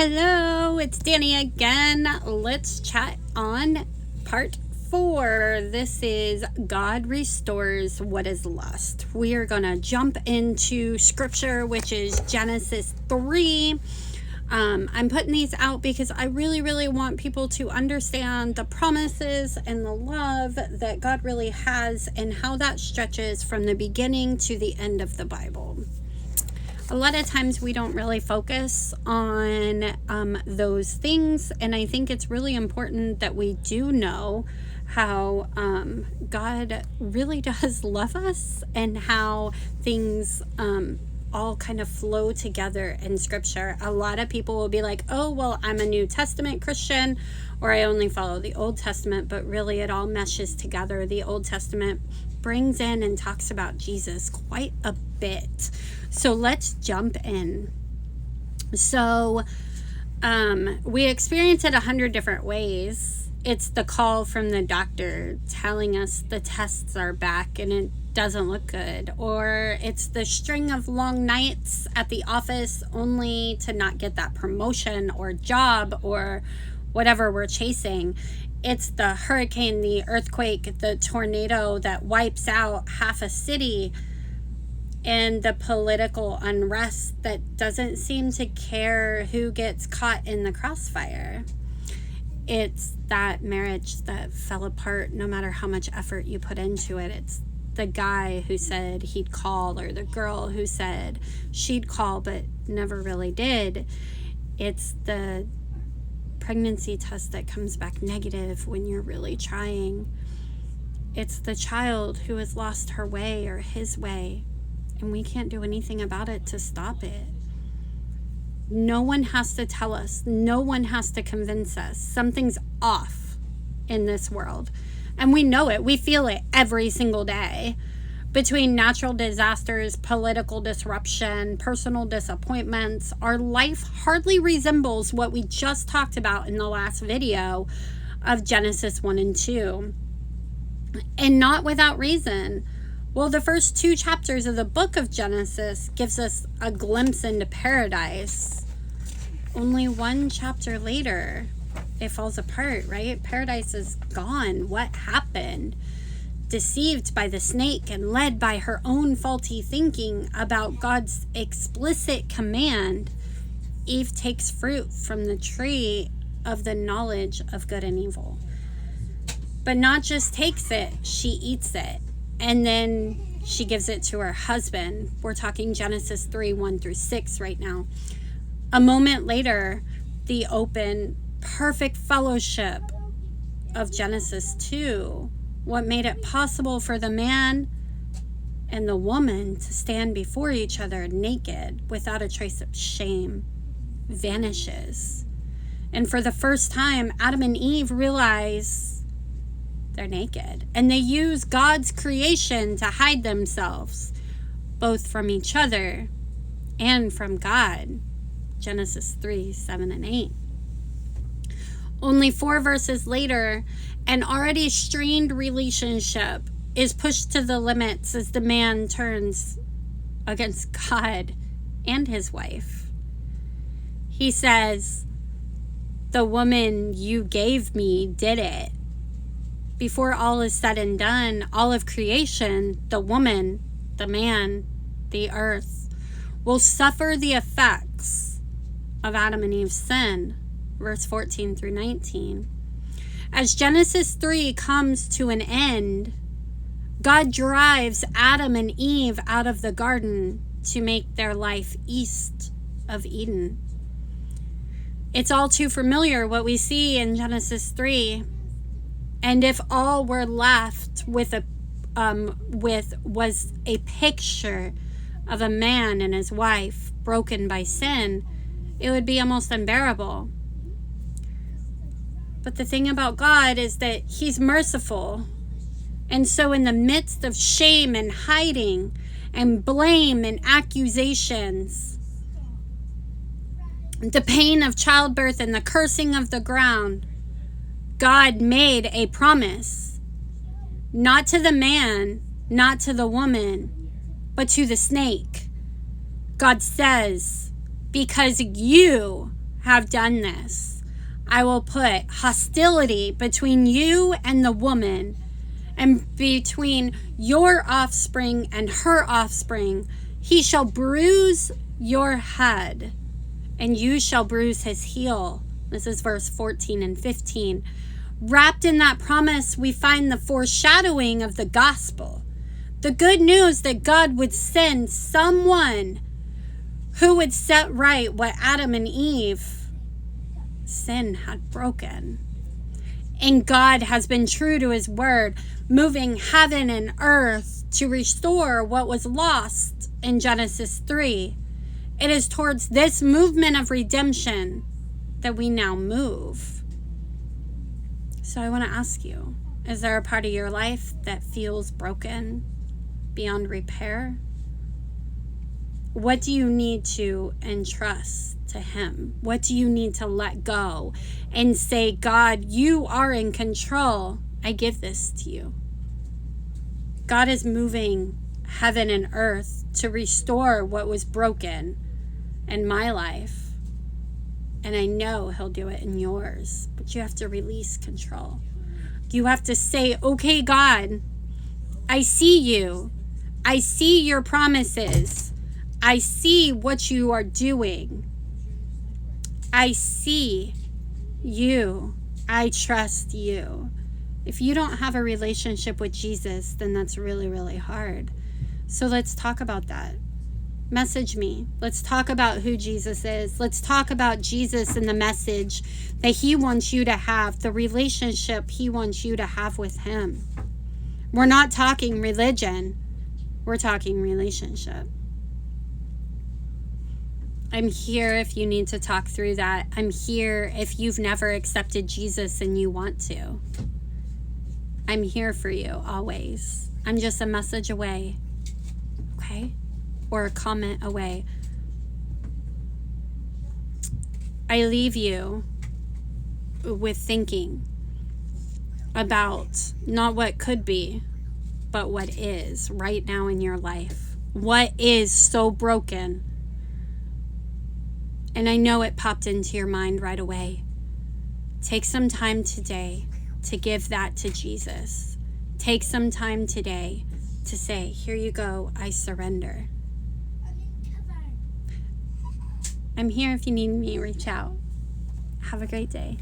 Hello, it's Danny again. Let's chat on part 4. This is God restores what is lost. We are going to jump into scripture, which is Genesis 3. I'm putting these out because I really want people to understand the promises and the love that God really has and how that stretches from the beginning to the end of the Bible. A lot of times we don't really focus on those things, and I think it's really important that we do know how God really does love us and how things all kind of flow together in scripture. A lot of people will be like, oh, well, I'm a New Testament Christian, or I only follow the Old Testament, but really it all meshes together. The Old Testament brings in and talks about Jesus quite a bit. So let's jump in. So we experience it 100 different ways. It's the call from the doctor telling us the tests are back and it doesn't look good. Or it's the string of long nights at the office only to not get that promotion or job or whatever we're chasing. It's the hurricane, the earthquake, the tornado that wipes out half a city, and the political unrest that doesn't seem to care who gets caught in the crossfire. It's that marriage that fell apart no matter how much effort you put into it. It's the guy who said he'd call, or the girl who said she'd call but never really did. It's the pregnancy test that comes back negative when you're really trying. It's the child who has lost her way or his way, and we can't do anything about it to stop it. No one has to tell us. No one has to convince us. Something's off in this world. And we know it. We feel it every single day. Between natural disasters, political disruption, personal disappointments, our life hardly resembles what we just talked about in the last video of Genesis 1 and 2. And not without reason. Well, the first 2 chapters of the book of Genesis gives us a glimpse into paradise. Only 1 chapter later, it falls apart, right? Paradise is gone. What happened? Deceived by the snake and led by her own faulty thinking about God's explicit command, Eve takes fruit from the tree of the knowledge of good and evil. But not just takes it, she eats it. And then she gives it to her husband. We're talking Genesis 3, 1 through 6 right now. A moment later, the open, perfect fellowship of Genesis 2, what made it possible for the man and the woman to stand before each other naked without a trace of shame, vanishes. And for the first time, Adam and Eve realize they're naked, and they use God's creation to hide themselves, both from each other and from God. Genesis 3, 7, and 8. Only 4 verses later, an already strained relationship is pushed to the limits as the man turns against God and his wife. He says, "The woman you gave me did it." Before all is said and done, all of creation, the woman, the man, the earth, will suffer the effects of Adam and Eve's sin. Verse 14 through 19. As Genesis 3 comes to an end, God drives Adam and Eve out of the garden to make their life east of Eden. It's all too familiar what we see in Genesis 3. And if all we're left with was a picture of a man and his wife broken by sin, it would be almost unbearable. But the thing about God is that He's merciful. And so in the midst of shame and hiding and blame and accusations, the pain of childbirth and the cursing of the ground, God made a promise, not to the man, not to the woman, but to the snake. God says, because you have done this. I will put hostility between you and the woman, and between your offspring and her offspring. He shall bruise your head, and you shall bruise his heel. This is verse 14 and 15. Wrapped in that promise, we find the foreshadowing of the gospel. The good news that God would send someone who would set right what Adam and Eve, sin had broken. And God has been true to his word, moving heaven and earth to restore what was lost in Genesis 3. It is towards this movement of redemption that we now move. So I want to ask you, is there a part of your life that feels broken, beyond repair? What do you need to entrust to him? What do you need to let go and say, God, you are in control. I give this to you. God is moving heaven and earth to restore what was broken in my life. And I know he'll do it in yours. But you have to release control. You have to say, okay, God, I see you. I see your promises. I see what you are doing. I see you. I trust you. If you don't have a relationship with Jesus, then that's really, really hard. So let's talk about that. Message me. Let's talk about who Jesus is. Let's talk about Jesus and the message that he wants you to have, the relationship he wants you to have with him. We're not talking religion. We're talking relationship. I'm here if you need to talk through that. I'm here if you've never accepted Jesus and you want to. I'm here for you always. I'm just a message away, okay? Or a comment away. I leave you with thinking about not what could be, but what is right now in your life. What is so broken? And I know it popped into your mind right away. Take some time today to give that to Jesus. Take some time today to say, here you go, I surrender. I'm here if you need me, reach out. Have a great day.